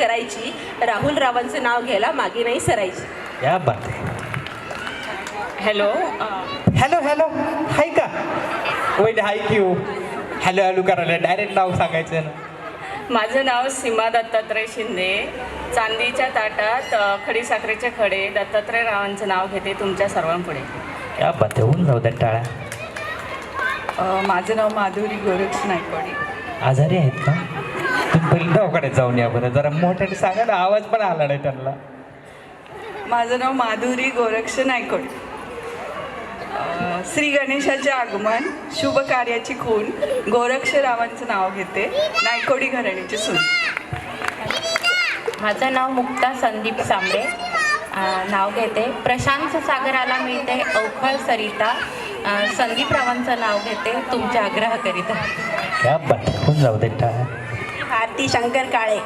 करायची, राहुल रावांचं नाव घ्यायला मागे नाही सरायची. क्या बात आहे. हॅलो हॅलो हॅलो हाय का वैद हाय की हो. हॅलो हॅलो करायला डायरेक्ट नाव सांगायचं ना. माझं नाव सीमा दत्तात्रय शिंदे. चांदीच्या ताटात खडीसाखरेचे खडे दत्तात्रय रावांचं नाव घेते तुमच्या सर्वांपुढे. क्या बात आहे. होऊन जाऊ द्या टाळ्या. माझं नाव माधुरी गोरक्ष नायकवाडी. आजारी आहेत का तुम्ही पहिलं दवाखान्यात जाऊन या बरं. जरा मोठ्याने सांगा ना, आवाज पण आला नाही त्यांना. माझं नाव माधुरी गोरक्ष नायकवाडी. श्री गणेशाचे आगमन, शुभ कार्याची खूण, गोरक्ष रावांचं नाव घेते, नायकवाडी घराण्याची सून. माझं नाव मुक्ता संदीप सांबरे. नाव घेते प्रशांत सागराला मिळते अवखळ सरिता. संदीप रावांचं नाव घेते तुमच्या आग्रहाकरिता. क्या बात आहे. होऊन जाऊ द्या टाळ्या. भारती शंकर काळे.